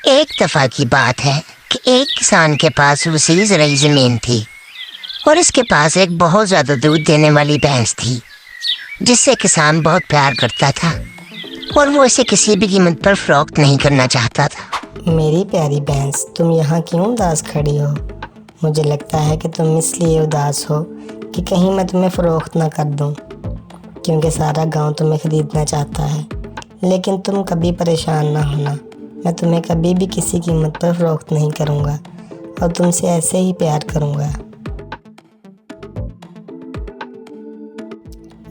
एक दफा की बात है कि एक किसान के पास वसीज़ ज़राई ज़मीन थी और इसके पास एक बहुत ज़्यादा दूध देने वाली भैंस थी जिससे किसान बहुत प्यार करता था और वो इसे किसी भी कीमत पर फरोख्त नहीं करना चाहता था। मेरी प्यारी भैंस, तुम यहाँ क्यों उदास खड़ी हो? मुझे लगता है कि तुम इसलिए उदास हो कि कहीं मैं तुम्हें फ़रोख्त ना कर दूँ, क्योंकि सारा गांव तुम्हें ख़रीदना चाहता है। लेकिन तुम कभी परेशान ना होना, मैं तुम्हें कभी भी किसी कीमत पर फ़रोख्त नहीं करूँगा और तुमसे ऐसे ही प्यार करूँगा।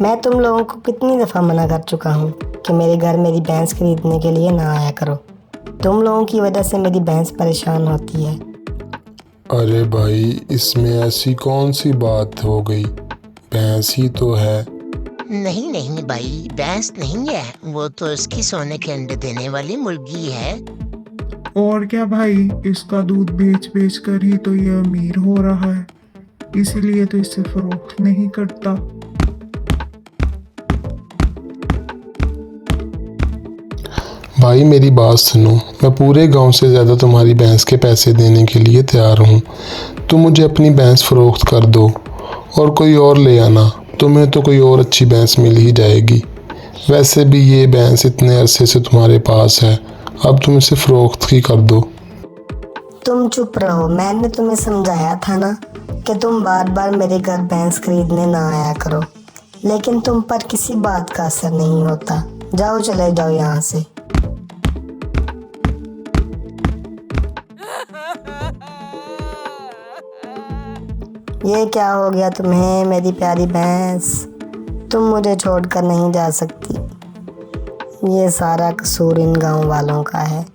मैं तुम लोगों को कितनी दफ़ा मना कर चुका हूँ कि मेरे घर मेरी भैंस खरीदने के लिए ना आया करो। तुम लोगों की वजह से मेरी भैंस परेशान होती है। अरे भाई, इसमें ऐसी कौन सी बात हो गई? भैंस ही तो है। नहीं नहीं भाई, भैंस नहीं है, वो तो इसकी सोने के अंडे देने वाली मुर्गी है। और क्या भाई, इसका दूध बेच बेच कर ही तो ये अमीर हो रहा है, इसीलिए तो इससे फरोख्त नहीं करता। भाई मेरी बात सुनो, मैं पूरे गांव से ज़्यादा तुम्हारी भैंस के पैसे देने के लिए तैयार हूँ। तुम मुझे अपनी भैंस फरोख्त कर दो और कोई और ले आना, तुम्हें तो कोई और अच्छी भैंस मिल ही जाएगी। वैसे भी ये भैंस इतने अरसे से तुम्हारे पास है, अब तुम इसे फरोख्त ही कर दो। तुम चुप रहो, मैंने तुम्हें समझाया था ना कि तुम बार बार मेरे घर भैंस खरीदने ना आया करो, लेकिन तुम पर किसी बात का असर नहीं होता। जाओ, चले जाओ यहाँ से। ये क्या हो गया तुम्हें मेरी प्यारी भैंस? तुम मुझे छोड़कर नहीं जा सकती। ये सारा कसूर इन गांव वालों का है।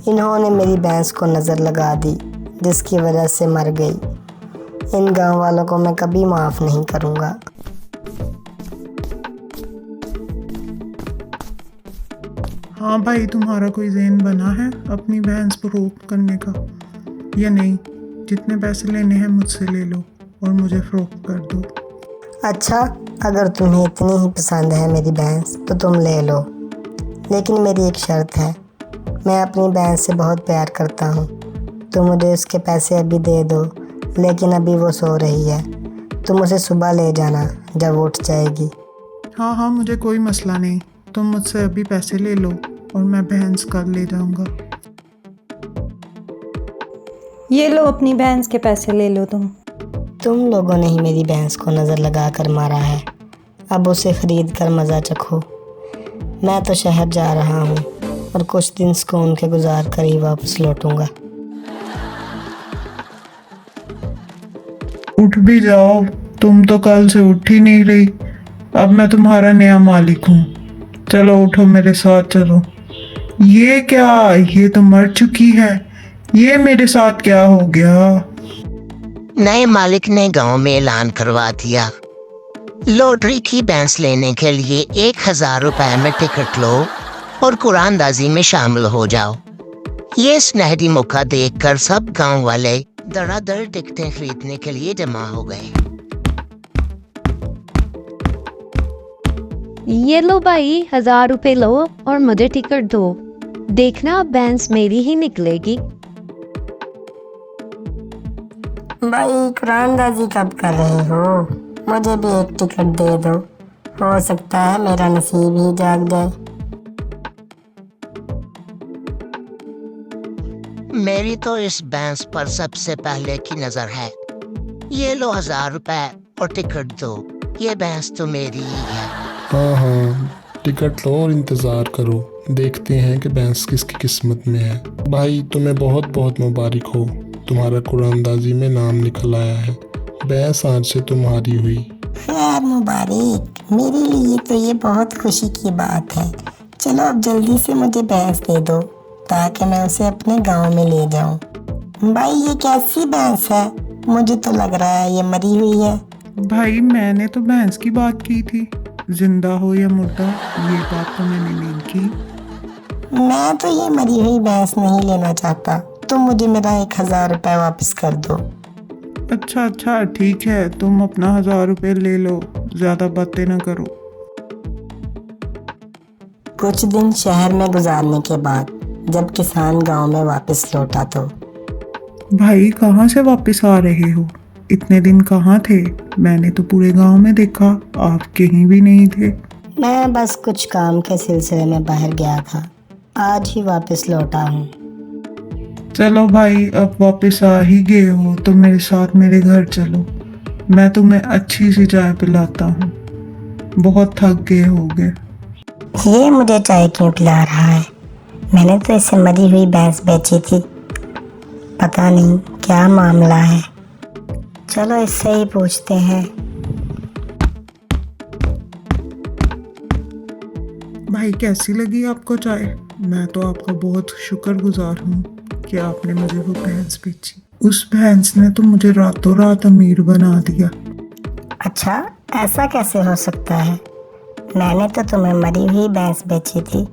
इन्होंने मेरी भैंस को नज़र लगा दी, जिसकी वजह से मर गई। इन गांव वालों को मैं कभी माफ़ नहीं करूँगा। हाँ भाई, तुम्हारा कोई ज़हन बना है अपनी भैंस फरोख्त करने का या नहीं? जितने पैसे लेने हैं मुझसे ले लो और मुझे फरोख्त कर दो। अच्छा, अगर तुम्हें इतनी ही पसंद है मेरी भैंस तो तुम ले लो, लेकिन मेरी एक शर्त है। मैं अपनी भैंस से बहुत प्यार करता हूँ। तुम मुझे उसके पैसे अभी दे दो, लेकिन अभी वो सो रही है। तुम उसे सुबह ले जाना जब वो उठ जाएगी। हाँ हाँ, मुझे कोई मसला नहीं, तुम मुझसे अभी पैसे ले लो और मैं भैंस कल ले जाऊँगा। ये लो, अपनी भैंस के पैसे ले लो। तुम लोगों ने ही मेरी भैंस को नज़र लगा कर मारा है, अब उसे ख़रीद कर मज़ा चखो। मैं तो शहर जा रहा हूँ और कुछ दिन सुकून के गुजार कर ही वापस लौटूंगा। उठ भी जाओ, तुम तो कल से उठ ही नहीं रही। अब मैं तुम्हारा नया मालिक हूँ, चलो उठो, मेरे साथ चलो। ये क्या, ये तो मर चुकी है, ये मेरे साथ क्या हो गया? नए मालिक ने गांव में ऐलान करवा दिया, लॉटरी की भैंस लेने के लिए 1000 रुपए में टिकट लो और कुरानदाजी में शामिल हो जाओ। ये सुनहरी मौका देखकर सब गांव वाले धड़ाधड़ टिकटें खरीदने के लिए जमा हो गए। ये लो भाई, 1000 रुपए लो और मुझे टिकट दो। देखना, अब भैंस मेरी ही निकलेगी। भाई, कुरानदाजी कब कर रहे हो? मुझे भी एक टिकट दे दो, हो सकता है मेरा नसीब ही जाग जाए। मेरी तो इस भैंस पर सबसे पहले की नजर है। ये लो 1000 रुपए और टिकट दो, ये भैंस तो मेरी ही है। हाँ हाँ, टिकट लो और इंतज़ार करो, देखते हैं कि भैंस किसकी किस्मत में है। भाई तुम्हें बहुत बहुत मुबारक हो, तुम्हारा कुरानदाजी में नाम निकल आया है। भैंस आज से तुम्हारी हुई। खैर मुबारक, मेरे लिए तो ये बहुत खुशी की बात है। चलो अब जल्दी से मुझे भैंस दे दो ताकि मैं उसे अपने गांव में ले जाऊं। भाई, ये कैसी भैंस है? मुझे तो लग रहा है ये मरी हुई है। भाई, मैंने तो भैंस की बात की थी, जिंदा हो या मुर्दा ये बात तो मैंने नहीं की। मैं तो ये मरी हुई भैंस नहीं लेना चाहता, तुम मुझे मेरा 1000 रुपये वापस कर दो। अच्छा अच्छा, ठीक है, तुम अपना 1000 रुपये ले लो, ज्यादा बातें ना करो। कुछ दिन शहर में गुजारने के बाद जब किसान गांव में वापस लौटा तो। भाई कहाँ से वापस आ रहे हो? इतने दिन कहाँ थे? मैंने तो पूरे गांव में देखा, आप कहीं भी नहीं थे। मैं बस कुछ काम के सिलसिले में बाहर गया था, आज ही वापस लौटा हूँ। चलो भाई, अब वापस आ ही गए हो तो मेरे साथ मेरे घर चलो, मैं तुम्हें अच्छी सी चाय पिलाता हूँ। बहुत थक गए होगे। ये मुझे चाय क्यों पिला रहा है? मैंने तो इसे मरी हुई भैंस बेची थी, पता नहीं क्या मामला है। चलो इससे ही पूछते हैं। भाई कैसी लगी आपको चाय? मैं तो आपका बहुत शुक्रगुजार हूँ कि आपने मुझे वो भैंस बेची। उस भैंस ने तो मुझे रातों रात अमीर बना दिया। अच्छा, ऐसा कैसे हो सकता है? मैंने तो तुम्हें मरी हुई भैंस बेची थी,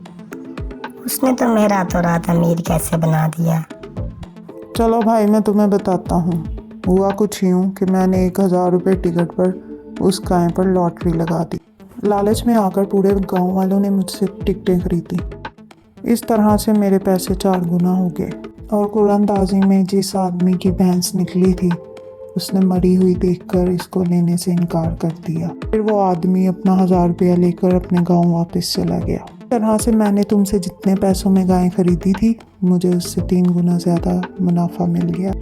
उसने तुम्हें रातों रात अमीर कैसे बना दिया? चलो भाई, मैं तुम्हें बताता हूँ। हुआ कुछ यूँ कि मैंने 1000 रुपये टिकट पर उस गाय पर लॉटरी लगा दी। लालच में आकर पूरे गांव वालों ने मुझसे टिकटें खरीदी। इस तरह से मेरे पैसे 4 गुना हो गए। और कुरानदाजी में जिस आदमी की भैंस निकली थी, उसने मरी हुई देखकर इसको लेने से इनकार कर दिया। फिर वो आदमी अपना 1000 रुपया लेकर अपने गांव वापस चला गया। इस तरह से मैंने तुमसे जितने पैसों में गाय खरीदी थी, मुझे उससे 3 गुना ज़्यादा मुनाफा मिल गया।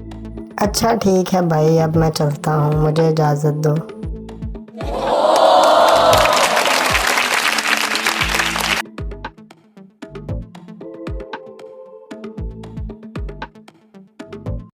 अच्छा ठीक है भाई, अब मैं चलता हूँ, मुझे इजाज़त दो।